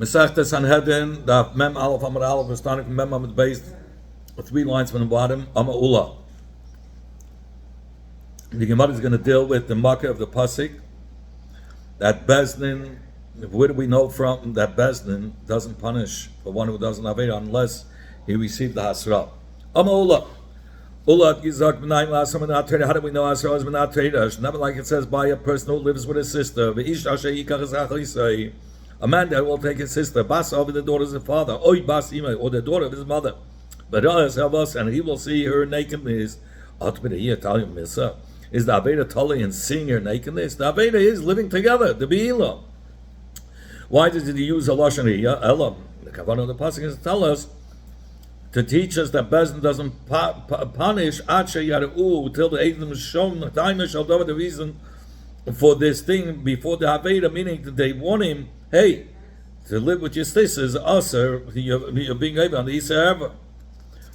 Masechta Sanhedrin, the Mem Aleph Amud Aleph, we're starting from Mem Amud Beis, 3 lines from the bottom, Amma Ula. The Gemara is going to deal with the Makkah of the Pasik, that Bezdin, where do we know from that Bezdin doesn't punish for one who doesn't have it unless he received the Hasra. Amma Ula. Ula Gizak B'nayim L'asam B'nat Torah. How do we know Hasra is B'nat Torah? Never like it says by a person who lives with his sister. V'ish Asher Yikach Ezach Yisai. A man that will take his sister, Bas over the daughter of his father, Oy Bas Ima, or the daughter of his mother. But and he will see her nakedness. Is the Aveda Tully and seeing her nakedness? The Aveda is living together, the Be'ila. Why did he use a Lashon Hiyah? Elam. The Kavanah of the Pasuk is to tell us, to teach us that Bezdin doesn't punish Ache Yaru till the Eidim is shown, the reason for this thing before the Aveda, meaning that they want him, hey, to live with your sister is usher, you're being able on the Isa ever.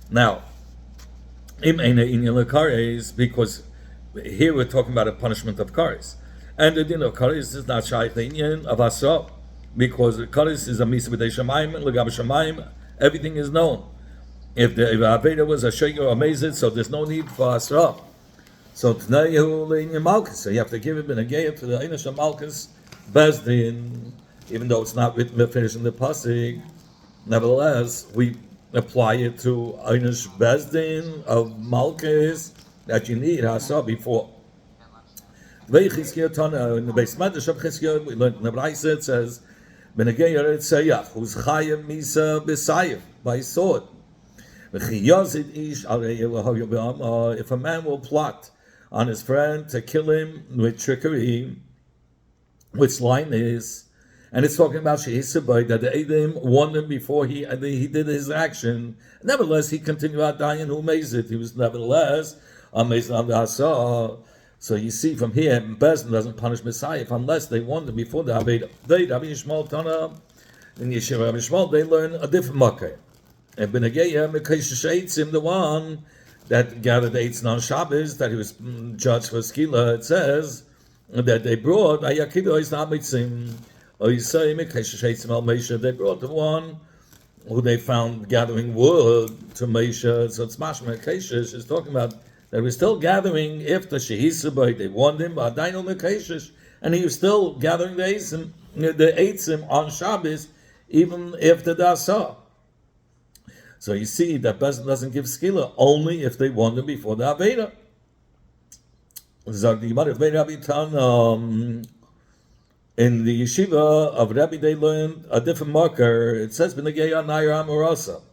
Now, because here we're talking about a punishment of kares. And the din of kares is not shaykh the inyan of asra, because kares is a misa b'dei shamayim, l'gab shamayim, everything is known. If the Aveda was a shaykh or amazed, so there's no need for asra. So t'nayu l'inyan malchus, so you have to give him an ageya to the Einish Malchus Bezdin, even though it's not written finished in the pasuk. Nevertheless, we apply it to Einish Bezdin of Malchus that you need Hasa before. In the base Medrash of Chizkiah, we learned in the Braisa, it says, Benegeyer et Sayach, who's Chayev Misa B'Sayev, by sword. If a man will plot on his friend to kill him with trickery, which line is, and it's talking about Shehisabay, that the Eidim warned him before he did his action. Nevertheless, he continued out dying who made it. He was nevertheless amazed on the Hasa. So you see from here, Bezdin doesn't punish Messiah unless they warned him before the Aveda. They, Rabbi Yishmael Tana, in Yeshiva Rabbi Yishmael, they learn a different makkah. And Benegeya, Mekeshish Eitzim, the one that gathered Eitzim on Shabbos, that he was judged for Skila, it says that they brought Ayakido is Namitzim. They brought the one who they found gathering wood to Meisha. So it's Mashma Keshish is talking about that we're still gathering if the Shehisabay, they warned him, and he was still gathering the Eitzim on Shabbos, even if the Dasa. So you see that Bezdin doesn't give skila only if they warned him before the Aveda. In the yeshiva of Rabbi, they learned a different marker. It says B'negeya Naira Amorasa,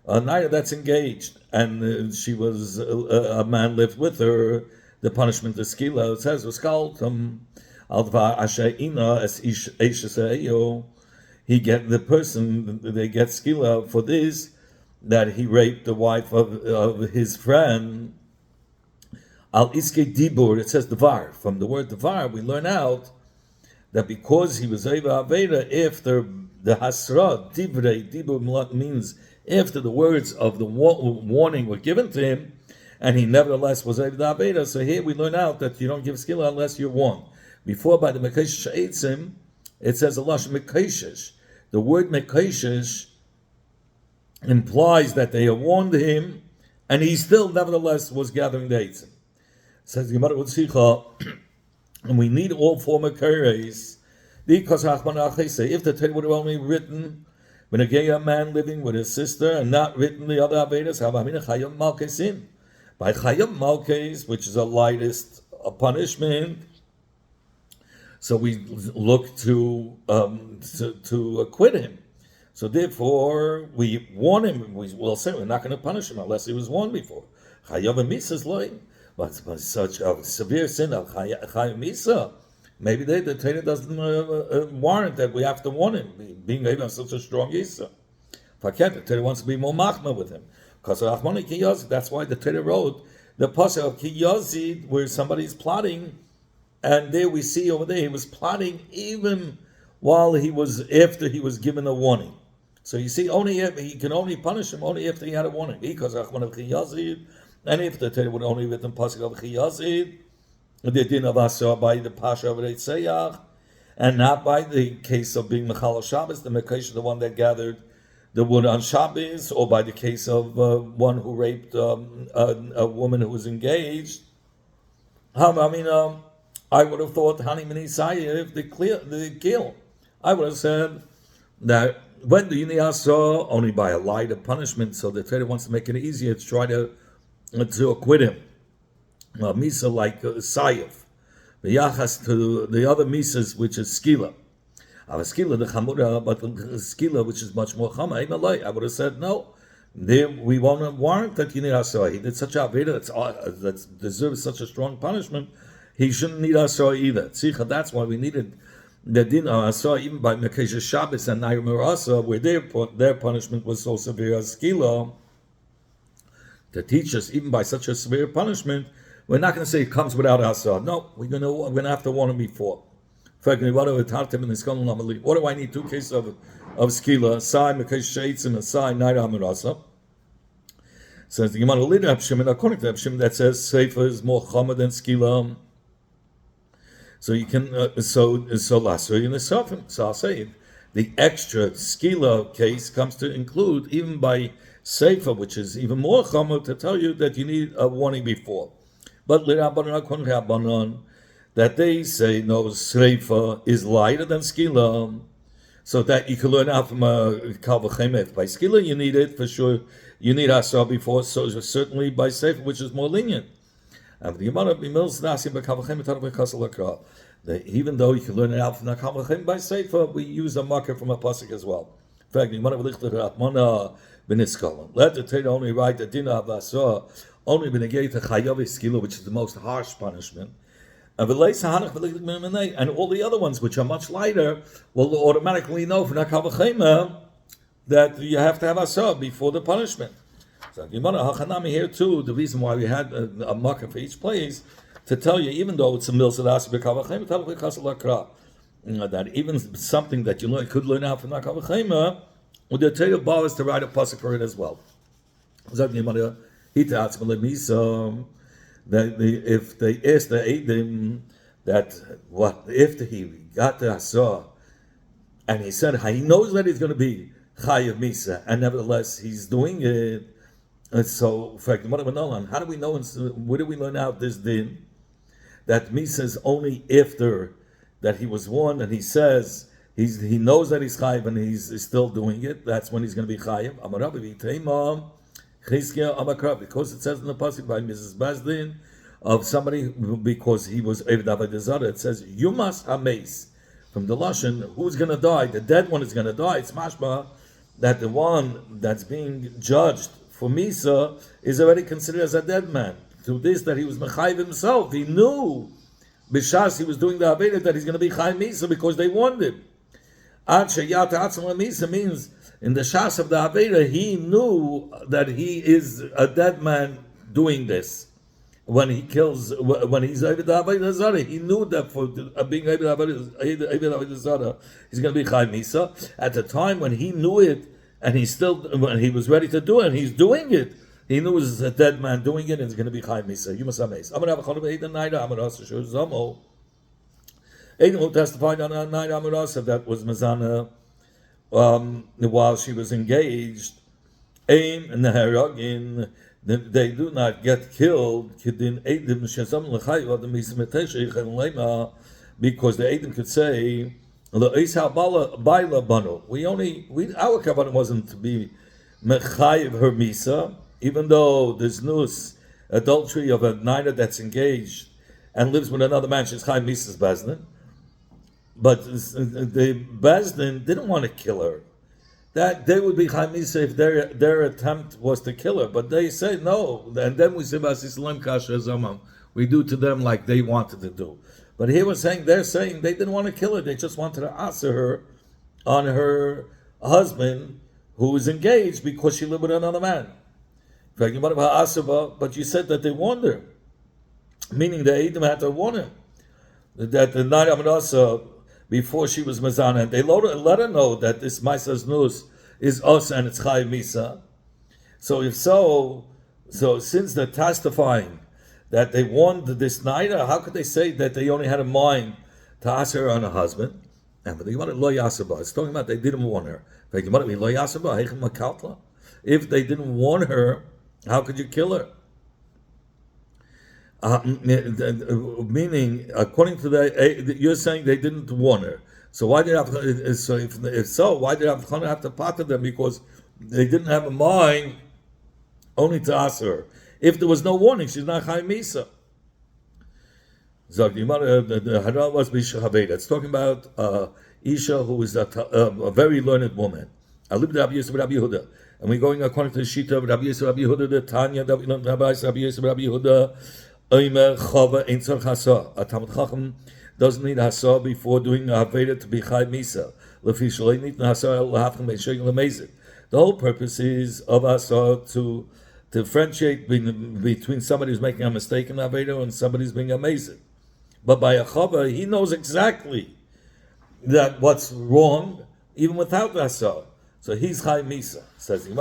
a Naira that's engaged, and she was a man lived with her. The punishment is skila. It says Uskaltum Alva Ashaina as Eishaseyo. He get the person they get skila for this, that he raped the wife of his friend. Al Iske Dibur. It says Devar. From the word Devar, we learn out that because he was Eva Aveda, after the Hasra, Dibur means after the words of the warning were given to him, and he nevertheless was Eva Aveda. So here we learn out that you don't give skila unless you're warned. Before, by the Mekeshish Eitzim, it says a Lashon Mekeshish. The word Mekeshish implies that they warned him, and he still nevertheless was gathering the Eitzim. It says Gemara Utzicha, and we need all four Mekares. If the Torah would have only written when a gay man living with his sister and not written the other Avedas, by Chayam Malkes, which is the lightest punishment, so we look to acquit him. So therefore, we warn him. We will say we're not going to punish him unless he was warned before. Chayav Misas loy. But such a severe sin of Chayav Misa, maybe the Torah doesn't warrant that we have to warn him, being able such a strong Yisa. Faket, the Torah wants to be more machma with him. Because of Achmoni Ki Yazid, that's why the Torah wrote the pasuk of Ki Yazid, where somebody's plotting, and there we see over there he was plotting even while after he was given a warning. So you see, he can only punish him only after he had a warning. Because Achmoni Ki Yazid. And if the Torah would only written pasuk of Chiyazid, the din of Asar by the Pasha of Reitzayach, and not by the case of being Mechal Shabbos, the Mekash, the one that gathered the wood on Shabbos, or by the case of one who raped a woman who was engaged. I would have thought Hani Mini Sayev, the kill. I would have said that when the Yini Asa, only by a lighter punishment, so the Torah wants to make it easier to try to acquit him. Misa like Sayev. The Yachas to the other Misas, which is Skila. Skila the Chamura, but the Skila, which is much more Chama, I would have said no. There, we won't warrant that Yini Asa. He did such a Aveda that deserves such a strong punishment. He shouldn't need Asa either. That's why we needed the din Asa even by Mekesha Shabbos and Naimer Asa, where their punishment was so severe as Skila, to teach us even by such a severe punishment. We're not going to say it comes without Asa. No, we're going to have to warn him before. What do I need? 2 cases of Skila, Sai, Mekesh Sheitzim, and Sai, Naira Amir Asa. Says the Gemara later, according to Shimon, that says Seifa is more Chama than Skila. So you can, so last in the Sofim. So I'll say the extra Skila case comes to include, even by Seifa, which is even more Chama, to tell you that you need a warning before. But that they say no, Sreifa is lighter than Skila, so that you can learn out from a Kal V'Chemet. By Skila you need it for sure. You need Asa before, so certainly by Sreifa, which is more lenient. Even though you can learn it out from the Kal V'Chemet by Sreifa, we use a marker from a pasuk as well. In fact, let the Torah only write the Dina of Asa only when they get to Chayav Skila, which is the most harsh punishment. And all the other ones, which are much lighter, will automatically know from that you have to have Asa before the punishment. So here too, the reason why we had a marker for each place, to tell you, even though it's a milsa that even something that you could learn out from Nakavachema, would the Torah bars to write a pasuk for it as well. That if they ask the Eidim that what if he got the Asa and he said he knows that he's going to be Chayav Misa and nevertheless he's doing it, and so in fact how do we know? Where do we learn out this din that Misa is only after that he was warned and he says he knows that he's Chayav and he's still doing it? That's when he's going to be Chayav. Because it says in the pasuk by Mrs. Bazdin of somebody because he was Eved Avodah Zarah, it says you must hameis from the lashon who's going to die. The dead one is going to die. It's mashma that the one that's being judged for Misa is already considered as a dead man. To this that he was mechayiv himself, he knew b'shas he was doing the Aveda that he's going to be chayiv Misa because they warned him. Ad sheyat atzma Misa means in the Shas of the Aveda, he knew that he is a dead man doing this. When he kills, when he's Eved Avodah Zarah, he knew that for being Eved Avodah Zarah, he's going to be Chayav Misa. At the time when he knew it, and when he was ready to do it, and he's doing it, he knew it was a dead man doing it, and he's going to be Chayav Misa. You must amaze. I'm going to have a chol of night. I'm going to ask you Zamo. Eidim who testified on a night. I'm going to ask that was Mazana. While she was engaged, aim and the heragin, they do not get killed. Because the Eidim could say, our kavanah wasn't to be mechayiv her misa, even though there's nus adultery of a niner that's engaged and lives with another man. She's chayiv misa's bezdin. But the Bezdin didn't want to kill her. That they would be Chamisa if their attempt was to kill her. But they say no. And then we say we do to them like they wanted to do. But here they're saying they didn't want to kill her. They just wanted to answer her on her husband who was engaged because she lived with another man. But you said that they warned her. Meaning the Edom had to warn her. That the night of Asa, before she was Mazana, and they let her know that this Maisa's Nus is us and it's Chayiv Misa. So if so since they're testifying that they warned this night, how could they say that they only had a mind to ask her on her husband? And the Gemara lo yasaba. It's talking about they didn't warn her. If they didn't warn her, how could you kill her? Meaning, according to that, you're saying they didn't warn her. So why did if so, why did Avchana have to part them? Because they didn't have a mind only to ask her. If there was no warning, she's not Chai Misa. The Hara was Bishaveda. It's talking about Isha, who is a very learned woman. I lived Rabbi Yisrael Rabbi Yehuda. And we're going according to the Shita of Rabbi Yisrael Rabbi Yehuda, the Tanya, Rabbi Yisrael Rabbi Yehuda, Omer Chava Ein Tzarich Hasa. A Talmud Chacham doesn't need Hasa before doing a Haveda to be Chai Misa. Lefi Shalei Nitna Hasa L'Hafchem Be'Shegel L'Mezid. The whole purpose is of Hasa to differentiate between somebody who's making a mistake in Haveda and somebody who's being amazing. But by a Chava, he knows exactly that what's wrong, even without Hasa. So he's Chai Misa. Says and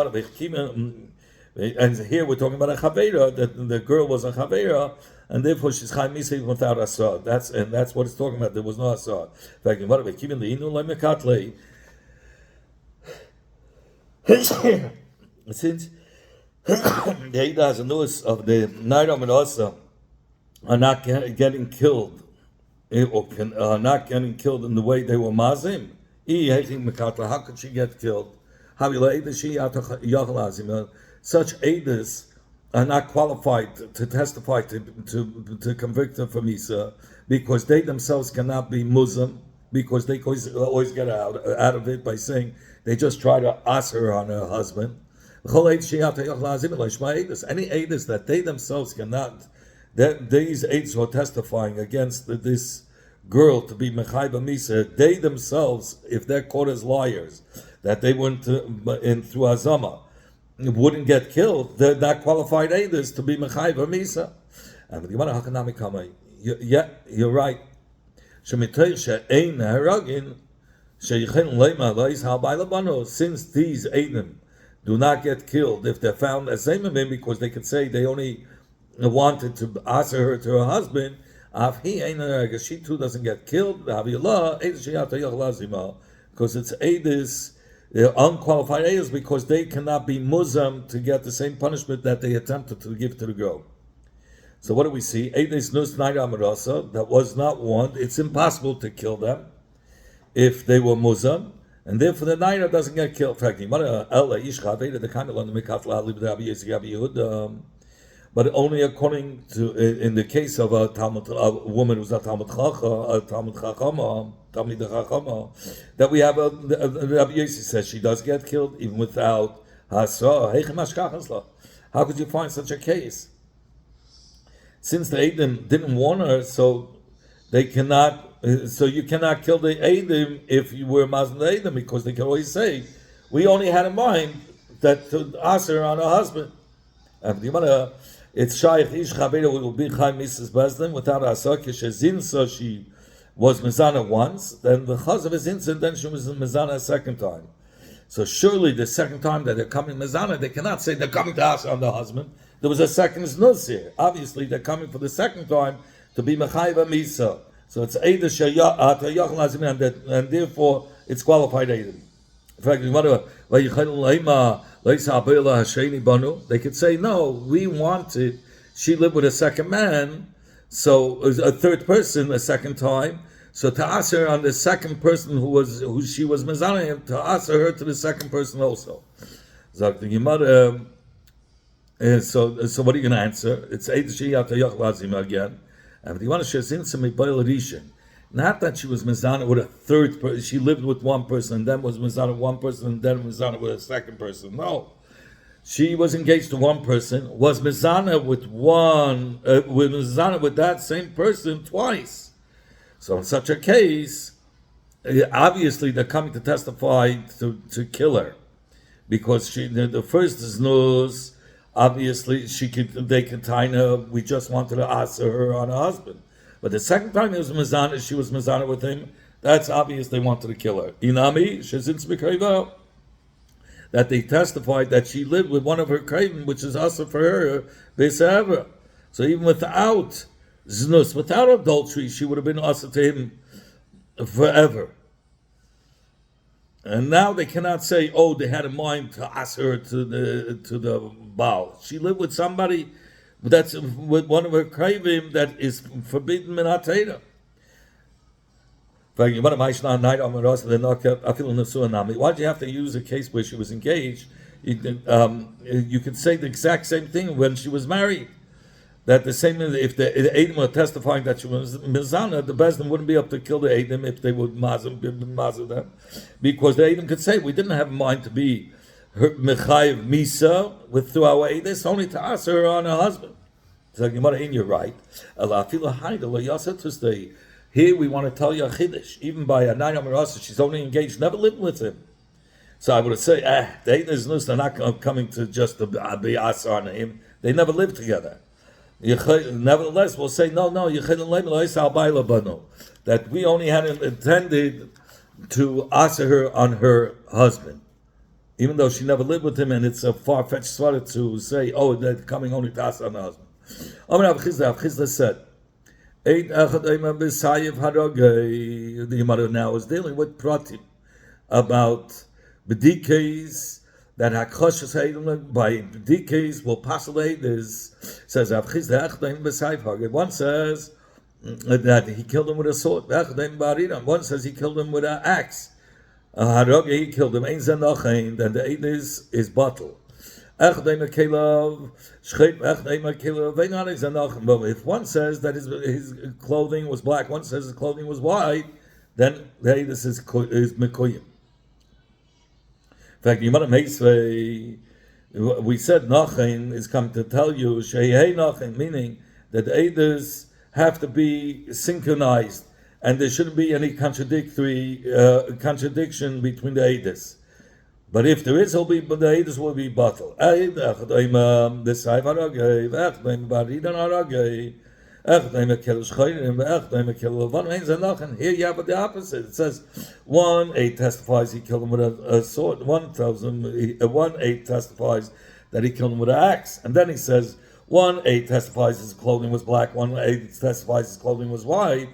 here we're talking about a Chavera, that the girl was a Chavera, and therefore she's Chai Misa even without Hasa. That's what it's talking about. There was no Hasa. In fact, since the Eida has a news of the Naira Menasa are not getting killed, or not getting killed in the way they were mazim. How could she get killed? Such Eidas are not qualified to testify to convict her from Isa, because they themselves cannot be Muslim, because they always get out of it by saying they just try to ask her on her husband. Any Eidas that they themselves cannot, these aides who are testifying against this girl to be Mechai B'Misa, they themselves, if they're caught as liars, that they went in through Azama, wouldn't get killed, they're not qualified aides to be Mechai B'Misa. And the Gemara Hakanami Kamei, yeah, you're right. Since these aidim do not get killed if they're found as Zemimim, because they could say they only wanted to answer her to her husband, she too doesn't get killed, because it's Aedis, they're unqualified Aedis, because they cannot be Muslim to get the same punishment that they attempted to give to the girl. So what do we see? Aedis Nus Naira Amarasa, that was not warned. It's impossible to kill them if they were Muslim, and therefore the Naira doesn't get killed. But only according to, in the case of a woman who's a Talmud Chachama, that we have Rabbi Yossi says she does get killed even without Hasa. How could you find such a case? Since the Eidim didn't warn her, so they cannot. So you cannot kill the Eidim if you were Mazan Eidim, because they can always say, we only had in mind that to ask her on her husband. It's Shaykh Ish Chavera will be Chai Mrs. Bezdin without Asa, so she was Mizana once, then because of his incident, then she was Mizana a second time. So surely the second time that they're coming Mizana, they cannot say they're coming to Asa on the husband. There was a second Znuz here. Obviously, they're coming for the second time to be Mechayva Misa. So it's Eida Shayach, and therefore it's qualified Eida. In fact, they could say, no, we wanted, she lived with a second man, so a third person a second time, so to ask her on the second person who she was Mizanayim, to ask her to the second person also. So what are you going to answer? It's again. And you want to share not that she was Mizana with a third person, she lived with one person, and then was Mizana with one person, and then Mizana with a second person. No. She was engaged to one person, was Mizana with Mizana with that same person twice. So in such a case, obviously they're coming to testify to kill her. Because the first is news, obviously they could tie her, we just wanted to ask her on her husband. But the second time he was Mizana, she was Mizana with him, that's obvious they wanted to kill her. Inami, Shezin Smikaiva, that they testified that she lived with one of her Kraven, which is also for her, Be'sever. So even without Znus, without adultery, she would have been also to him forever. And now they cannot say, oh, they had a mind to ask her to the Baal. She lived with somebody that's with one of her craving that is forbidden in Atera. Why did you have to use a case where she was engaged? You could say the exact same thing when she was married. That the same, if the Eidim were testifying that she was Mizana, the Bezdin wouldn't be able to kill the Eidim if they would mazim them. Because the Eidim could say, we didn't have in mind to be Mechayiv Misa through our Eidis, only to ask her on her husband. So you're right. Here we want to tell you a Chiddush. Even by a Nine Amarasa, she's only engaged, never lived with him. So I would say, the Eidim Nus, they're not coming to just be Asa on him. They never lived together. Nevertheless, we'll say, no, that we only had intended to answer her on her husband, even though she never lived with him, and it's a far-fetched svara to say, oh, they're coming only to ask on the husband. Rav Chizda said, the Gemara now is dealing with pratim about b'dikeis, that Hakoshes Heidim by DKs will postulate is says one says that he killed him with a sword. One says he killed him with an axe. He killed him. Then the eight is bottle. If one says that his clothing was black, one says his clothing was white, then the eight is Mekoyim. In fact, we said Nachin is come to tell you Shehei Nachin, meaning that the Eidos have to be synchronized, and there shouldn't be any contradiction between the Eidos. But if there is, the Eidos will be bottled. Here you have the opposite. It says 1:8 testifies he killed him with a sword. 1 tells him 1:8 testifies that he killed him with an axe, and then he says 1:8 testifies his clothing was black. 1:8 testifies his clothing was white.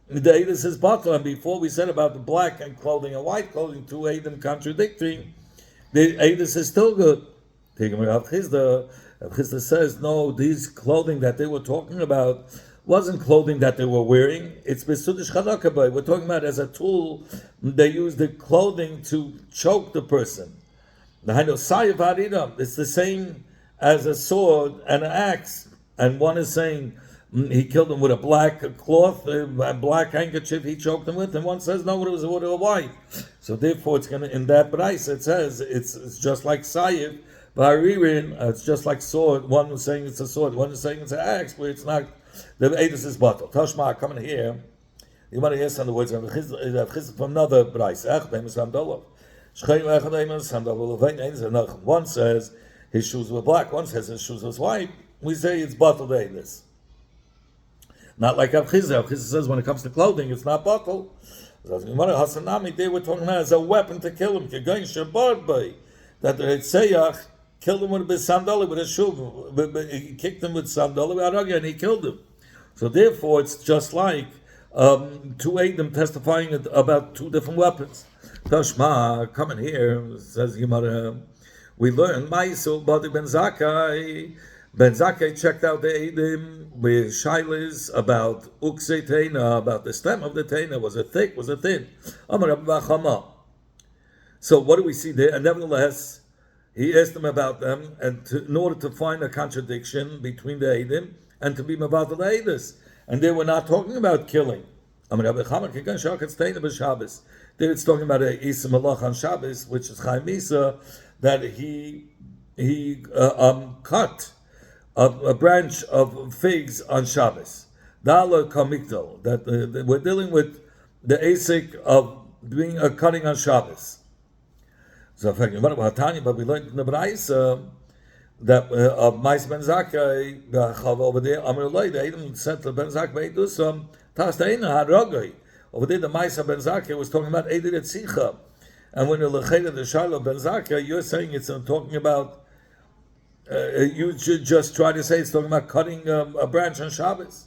The eight is his bottle, and before we said about the black and clothing and white clothing, 2 Eidim contradicting. The eight is still good. Rav Chizda says, no, these clothing that they were talking about wasn't clothing that they were wearing. It's Besudish Chalakabay. We're talking about as a tool, they use the clothing to choke the person. It's the same as a sword and an axe. And one is saying he killed him with a black cloth, a black handkerchief he choked him with, and one says, no, it was with a white. So therefore, it's going to, in that price, it says, it's just like Sayiv. Baririn, it's just like sword. One is saying it's a sword, one is saying it's an axe, where it's not. The Eidos is bottle. Tashma, coming here. You want to hear some of the words from another price. One says his shoes were black, one says his shoes was white. We say it's bottled Eidos. Not like Rav Chizda. Rav Chizda says when it comes to clothing, it's not bottled. They were talking about as a weapon to kill him. You're going Shabbat by that the Tzayach killed him with a sandali, with a shuv. He kicked him with sandali, and he killed him. So therefore, it's just like 2 Eidim testifying about 2 different weapons. Tashma, coming here, says Gemara, we learn Ma'isel Badi Ben Zakkai. Ben Zakkai checked out the Eidim with Shailis about Uksei Teina, about the stem of the Teina. Was it thick? Was it thin? Amar Rabbi Bachama. So what do we see there? And nevertheless, he asked them about them, and in order to find a contradiction between the Eidim and to be Mavad the Eidos. And they were not talking about killing. There it's talking about a Isa Malach on Shabbos, which is Chaim Isa, that he cut a branch of figs on Shabbos. Dala Kamikdal, that we're dealing with the Asik of doing a cutting on Shabbos. So, but we learned in the Braisa that of Mais Ben Zakkai, over there, Amrullah, they even said to Ben Zakkai, do some Tasteina Haragai. Over there, the Mais Ben Zakkai was talking about Eidir Etzicha. And when you look at the Shiloh Ben Zakkai, you're saying it's talking about, you should just try to say it's talking about cutting a branch on Shabbos.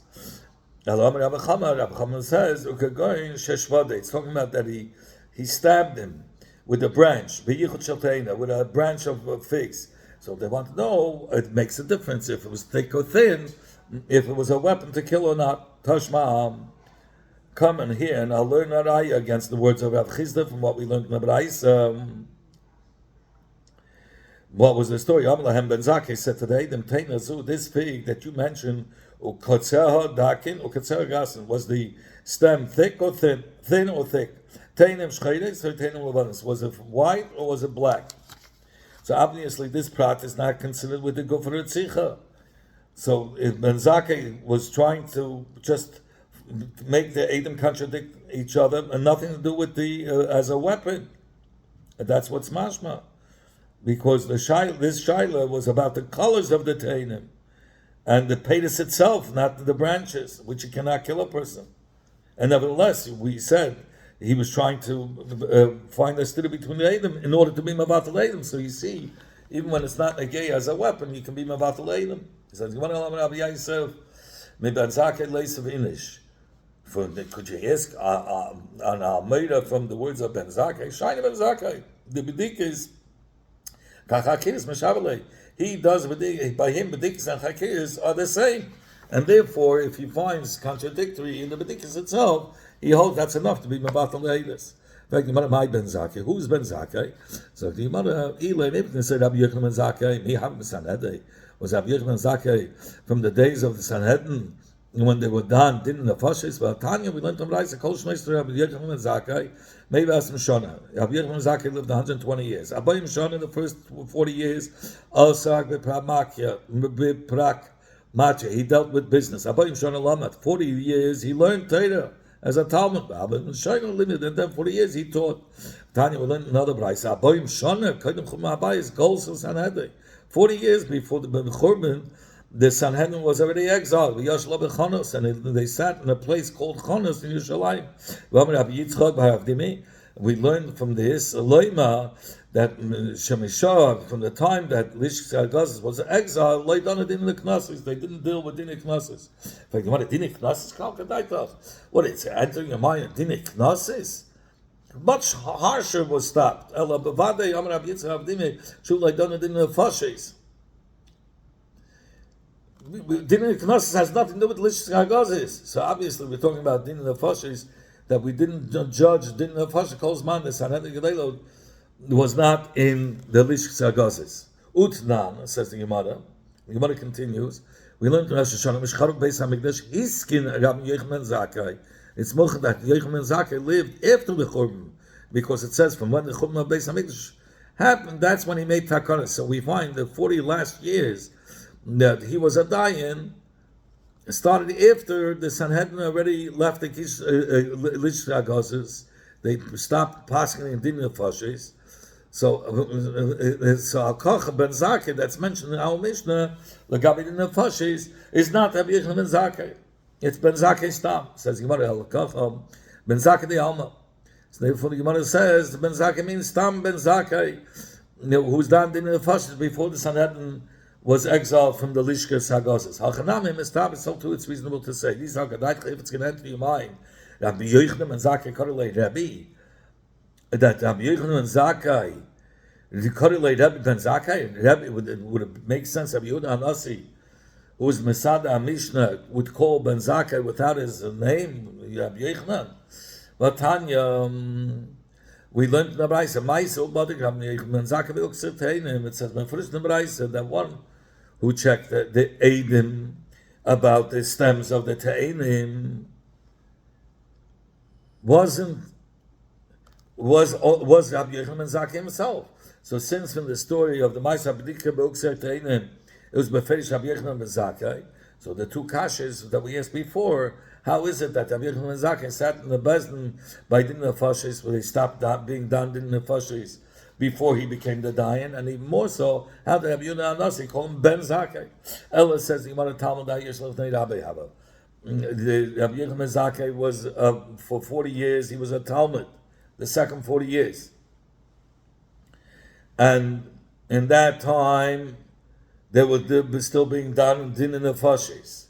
Rabbi Chama says, it's talking about that he stabbed him with a branch, with a branch of figs. So they want to know, it makes a difference if it was thick or thin, if it was a weapon to kill or not. Tashma, come in here and I'll learn an ayah against the words of Rav Chisda from what we learned in the Brais. What was the story? Amlahem ben Zakkai said today, this fig that you mentioned, was the stem thick or thin? Thin or thick? Was it white or was it black? So obviously this prat is not considered with the Gufar Tzikha. So if Ben Zakkai was trying to just make the Edom contradict each other and nothing to do with the as a weapon. And that's what's mashma. Because this shaila was about the colors of the teinim and the peitus itself, not the branches, which you cannot kill a person. And nevertheless, we said he was trying to find a stira between the Edom in order to be Mavatal Edom. So you see, even when it's not negay as a weapon, you can be Mavatal Edom. He says, could you ask on Almeida from the words of Ben Zakkai? Shine Ben Zakkai. The B'dik is Kachakis Meshavale. He does by him B'dikis and Chakis are the same. And therefore, if he finds contradictory in the B'dikis itself, he holds that's enough to be Mabatal Leidus. In fact, the Gemara, my Ben Zakkai. Who's Ben Zakkai? So the Gemara, Elay, maybe can say Rabbi Yochanan Ben Zakkai, me have Sanhedrin. Was Rabbi Yochanan Ben Zakkai from the days of the Sanhedrin, when they were done, didn't the Fashis? Well, Tanya, we learned from Raisa, Kol Shmeister, Rabbi Yochanan Ben Zakkai, maybe ask Shona. Rabbi Yochanan Ben Zakkai lived 120 years. Abayim Shona, the first 40 years, Alsag B'Prak Matya, he dealt with business. Abayim Shona Lamat, 40 years, he learned Torah as a Talmud. But Shona lived, and then 40 years he taught. Tanya, we learned another Raisa. Abayim Shona, Kodim Chum Abayis, Gols of Sanhedrin. 40 years before the Churban, the Sanhedrin was already exiled. And they sat in a place called Chonos in Yerushalayim. We learned from this Leima that Shemishah, from the time that Lish Gazis was exiled, laid on it in the Knesses. They didn't deal with Dinei Knesses. In fact, what Dinei Knesses? What it's entering your mind? Dinei Knesses? Much harsher was stopped. Din in the Knesset has nothing to do with Lishis Hagazis. So obviously we're talking about Din in the Fashis, that we didn't judge Din in the Fashis, Kolzman, the Sanhedrin Gedelo was not in the Lishis Hagazis. Utnan, says the Gemara. The Gemara continues, we learned in Rosh Hashanah, Mishcharuk Beis HaMikdash, Hiskin Rabbi Yochanan Zakkai. It's mochad that Yochanan Zakkai lived after the Churban, because it says from when the Churban of Beis HaMikdash happened, that's when he made Takanas. So we find the 40 last years that he was a dayan started after the Sanhedrin already left the Lish Hagazis. They stopped passing in Din Nefashis. So Al-Koch Ben Zakkai that's mentioned in our Mishnah, Lagabi Din Nefashis, is not Rabbi Yochanan Ben Zakkai. It's Ben Zakkai Stam. Says Gemara Al-Koch Ben Zakkai the Alma. So therefore the Gemara says Ben Zakkai means Stam Ben Zakkai, who's done Din Nefashis before the Sanhedrin was exiled from the Lishkas Hagazis. Hachanamim is tab, so too it's reasonable to say. These are if it's going to enter your mind, Rabbi Yochanan and Zakkai correlate Rabbi, that Rabbi Yochanan and Zakkai, if you correlate Rabbi Ben Zakkai, Rabbi would it make sense? Rabbi Yehuda Anasi, who was Masada Mishnah, would call Ben Zakkai without his name, Rabbi Yochanan. But Tanya, we learned in the Braisa, Maisa Ubadik Rabbi Yochanan Ben Zakkai Vilksirteinim. It says, when first in the Braisa, that one who checked the Eidim about the stems of the Te'enim was Rabbi Yochanan Ben Zakkai himself. So since from the story of the Maisa B'dika B'ukser Te'enim, it was Beferish Rabbi Yochanan Ben Zakkai, so the two kashas that we asked before, how is it that Rabbi Yochanan Ben Zakkai sat in the Bezdin by Din Nefashis, where they stopped being done Din Nefashis before he became the Dayan, and even more so, how did Rabbi Yehuda Anasi call him Ben Zakkai? Ella says, the Gemara Talmud HaYishlav Nei Rabbi Haba. Rabbi Yochanan Ben Zakkai was, for 40 years, he was a Talmud, the second 40 years. And in that time, they were still being done Din Nefashis.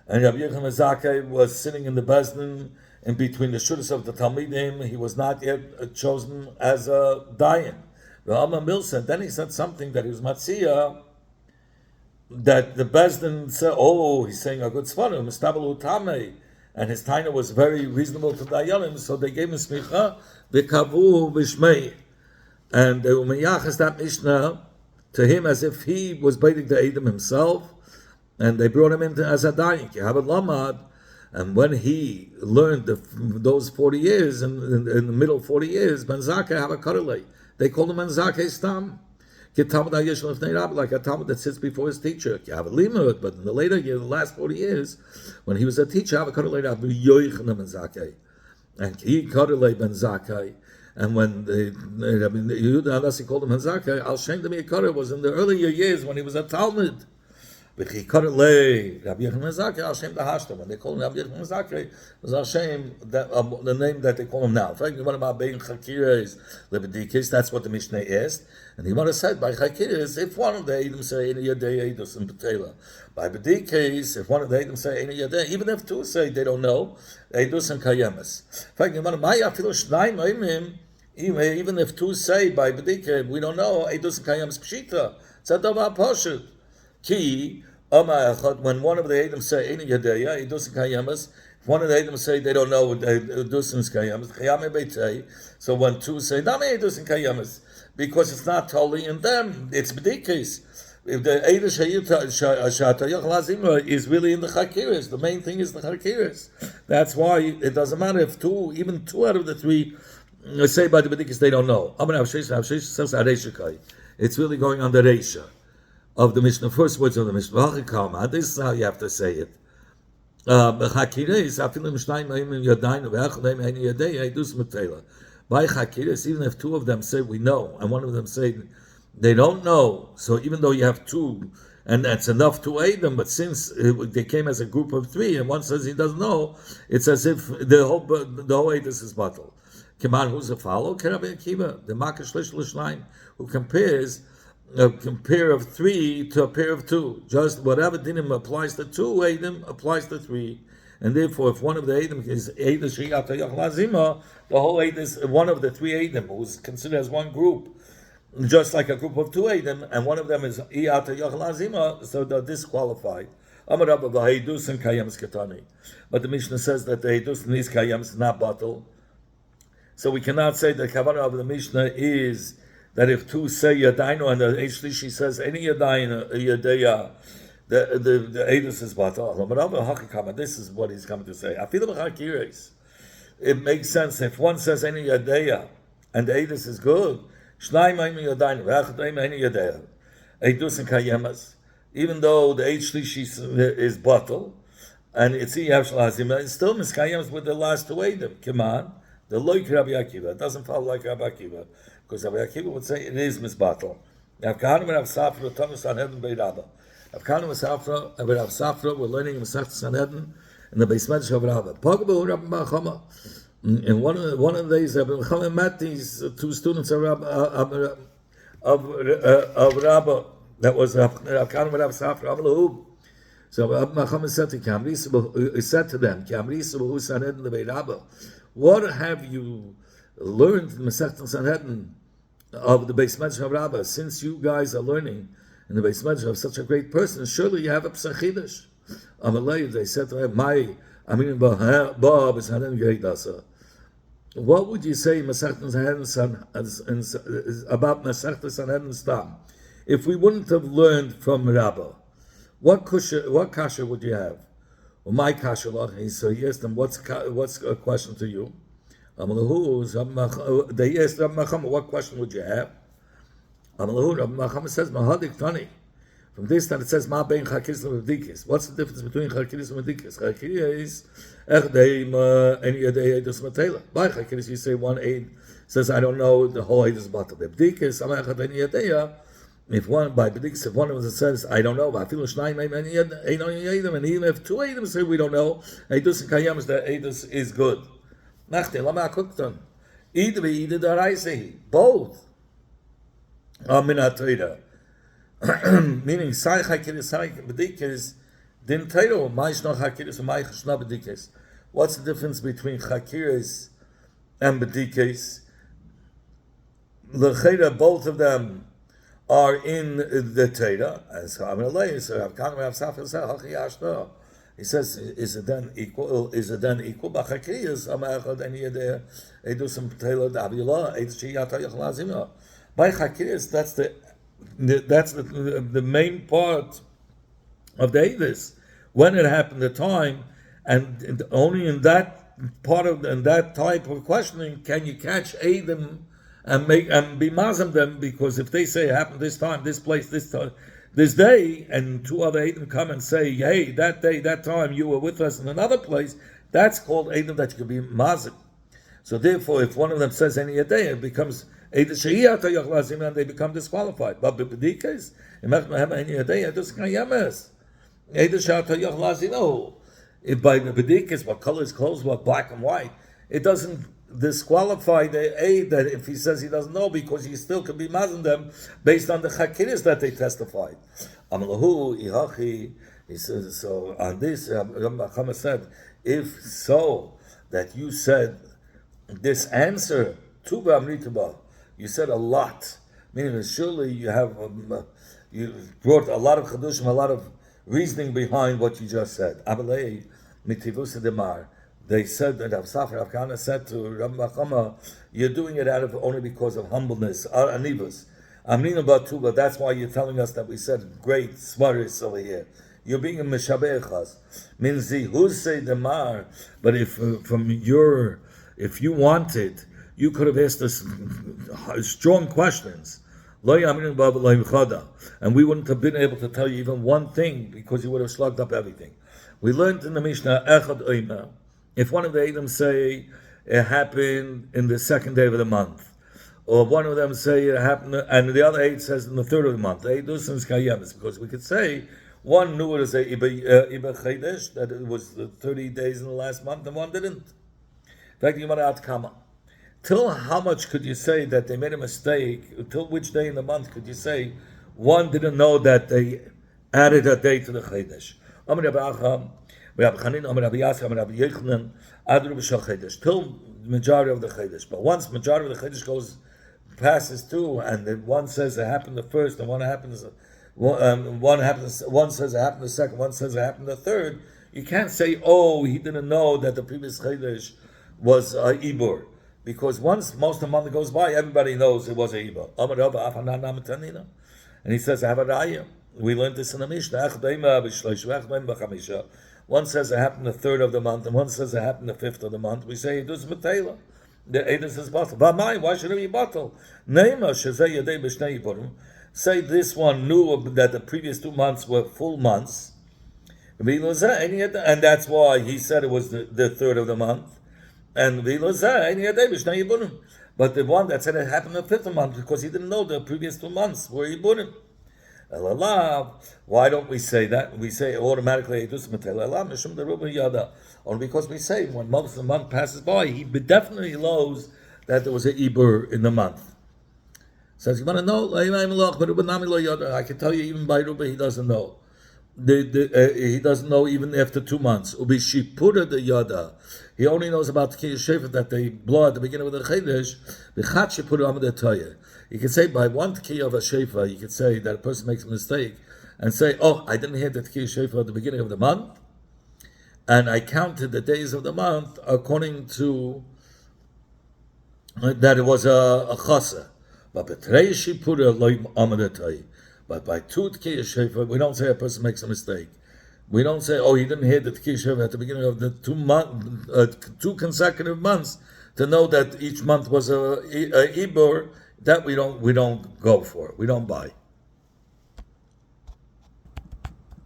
And Rabbi Yochanan Ben Zakkai was sitting in the Bezdin in between the shudas of the Talmidim, he was not yet chosen as a dayan. The Alma Mil said, then he said something that he was Matzia, that the Bezdin said, oh, he's saying a good svarim, Mistabalu Tamei, and his taina was very reasonable to Dayanim, so they gave him smicha, v'kavu v'shmei, and they umeyachas that Mishnah to him as if he was baiting the Edom himself, and they brought him in as a dayan, Kihabat Lamad, and when he learned those 40 years, in the middle 40 years, Ben Zakkai have a karelei. They called him Ben Zakkai Stam. Like a Talmud that sits before his teacher. You have a limud, but in the later years, the last 40 years, when he was a teacher, have a karelei Rabbi Yochanan Ben Zakkai. And he karelei Ben Zakkai. And when Rabbi Yehuda Hanasi called him Ben Zakkai, Al Shem Demi Karel was in the earlier years when he was a Talmud. But he karelei Rabbi Yochanan Ben Zakkai, Al Shem Dahashta. When they call him Rabbi Yochanan Ben Zakkai, was Al Shem, the name that they call him now. In fact, one of our being Chakiras, Lebedikis, that's what the Mishnah asked. And he would have said, by Chakiras, if one of the Edom say, Eina Yadei Eidos and Betela. By Bedikis, if one of the Edom say, Eina Yadei, even if two say they don't know, Eidos and Kayemas. In fact, even if two say, by Bedikis, we don't know, Eidos and Kayemas Pshita. It's a Dava Poshut. Ki, when one of the Edom say, Eina Yadei, Eidos and Kayemas, one of the Edom say they don't know Edus and Kayemas. So when two say, Name Edus and Kayemas, because it's not totally in them, it's B'dikis. If the Eidish is really in the Chakiris, the main thing is the Chakiris. That's why it doesn't matter if even two out of the three say by the B'dikis they don't know. It's really going on the Reisha of the Mishnah, first words of the Mishnah. This is how you have to say it. By Chakiris, even if two of them say we know, and one of them say they don't know, so even though you have two, and that's enough to aid them, but since they came as a group of three, and one says he doesn't know, it's as if the whole aidus is bottled. Kiman, who's a follow? Kerabi Akiva, the Makash L'Shnaim, who compares a pair of three to a pair of two. Just whatever dinim applies to two Eidim applies to three. And therefore, if one of the Eidim is Eidim Shiyat Lazima, the whole Eidim is one of the three Eidim, who is considered as one group, just like a group of two Eidim, and one of them is Iyat Lazima, so they're disqualified. But the Mishnah says that the Eidus and these Kayams is not bottled. So we cannot say the Kavanah of the Mishnah is that if two say Yadainu and the Eishlishi says any Yadeya, the Eidus is batal. This is what he's coming to say. It makes sense if one says any Yadeya and the Eidus is good. Eidus and Kayemas, even though the Eishlishi is batal and it's Iyavshalazim, it's still Miskayemas with the last two Eidim. Come on, the Loik Rabbi Akiva. It doesn't follow like Rabbi Akiva. Because Rabbi Akiva would say it is misbatal. Avkanim and Avsafra, Thomas Sanhedrin Beirabba. Avkanim and Avsafra, we're learning in Masechet Sanhedrin in the Beis Medrash of Rabba. Pogba Rabbi Bachama. And one of these, Rabbi Bachama met these two students of Rabba. That was Avkanim and Avsafra. So Rabbi Bachama said to them, Kamrisa Sanhedrin Beirabba. What have you learned in Masechet Sanhedrin of the Beis Medrash of Rabbah? Since you guys are learning in the Beis Medrash of such a great person, surely you have a Psachidish. Amalei, they said to him, what would you say Masechet Sanhedrin about Masechet Sanhedrin Stam? If we wouldn't have learned from Rabbah, what kasha would you have? Well, my kasha, so he asked them, what's a question to you? They asked Rabbi Machama, what question would you have? Rabbi Machama says, Mahadik Tani. From this time it says, Ma bein Chakiris and Medikis. What's the difference between Chakiris and Medikis? Chakiris, Echdeim, any Yadei Eidos Matela. By Chakiris, you say one aid says, I don't know, the whole aid is bottled. Medikis, Amachad any Yadeya. If one by Medikis, if one of them says, I don't know, and even if two Eidim say, we don't know, Eidos and Kayamas, the Eidos is good. Nachte, lama kukton. Either daraisi, both are minatoida. Meaning, sai chakiris, sai bedikis, din tairo, maish no chakiris, maish no bedikis. What's the difference between chakiris and bedikes? L'cheira, both of them are in the Torah. And so I'm going to say, he says, is it then equal? Is it then equal? B'chakriyas, amachad and yedeh edusam Torah d'avila edshiyata yachlazima. By chakriyas, that's the main part of the edus. When it happened, the time, and only in that part of in that type of questioning can you catch Adam and be mazim them, because if they say it happened this time, this place, this time, this day, and two other Adam come and say, hey, that day, that time, you were with us in another place, that's called Adam that you can be mazim. So therefore, if one of them says any day, it becomes Adam Shehiyata Yachlazim, and they become disqualified. But b'bedikas, any day, it doesn't yamas. Adam Shehiyata Yachlazim. If by the bedikas, what color is clothes, what black and white, it doesn't disqualify the aid that if he says he doesn't know, because he still can be mazim them based on the chakiris that they testified. Amalahu ihachi, he says, so on this, Rabbi said, if so, that you said this answer, tuba amrituba, you said a lot, meaning surely you have, you brought a lot of chadushim, a lot of reasoning behind what you just said. Amalei mitivusa demar. They said that Rav Kana said to Rabbi Chama, you're doing it out of only because of humbleness, anivus. Amrina batuba, that's why you're telling us that we said great svaris over here. You're being a meshabechas. Means the husay demar, but if if you wanted, you could have asked us strong questions. And we wouldn't have been able to tell you even one thing, because you would have slugged up everything. We learned in the Mishnah, Echad Oima, if one of the Edom say it happened in the second day of the month, or one of them say it happened, and the other eight says in the third of the month, because we could say one knew it as a Iba Chedesh, that it was the 30 days in the last month, and one didn't. In fact, you might have to come. Till how much could you say that they made a mistake? Till which day in the month could you say one didn't know that they added a day to the Chedesh? Till majority of the Chedesh. But once majority of the Chedesh passes two, and then one says it happened the first, and one says it happened the second, one says it happened the third, you can't say, oh, he didn't know that the previous Chedesh was Ibur. Because once most of the month goes by, everybody knows it was a Ibur. And he says, I have a raya. We learned this in the Mishnah. One says it happened the third of the month, and one says it happened the fifth of the month. We say it was Matela. The Edis is bottle. Why should it be bottle? Say this one knew that the previous 2 months were full months, and that's why he said it was the third of the month. And but the one that said it happened the fifth of the month, because he didn't know the previous 2 months were Ibunim. Why don't we say that? We say automatically, only because we say when most of the month passes by, he definitely knows that there was an Ibur in the month. Says, you want to know? I can tell you even by Ruba, he doesn't know. He doesn't know even after 2 months. Ubishipura the Yada. He only knows about the Kiyah Shefer that they blow at the beginning of the Chedesh. The Chat Shipura Amad Toyer. You can say by one Kiyah of a Shefer, you can say that a person makes a mistake and say, oh, I didn't hear the Kiyah Shefer at the beginning of the month, and I counted the days of the month according to that it was a Chasa. But Betrei Shipura Loim Amad Toyer. But by two Tkiyah Shefer, we don't say a person makes a mistake. We don't say, oh, he didn't hear the Tkiyah Shefer at the beginning of the 2 consecutive months to know that each month was a Ibur. That we don't go for. We don't buy.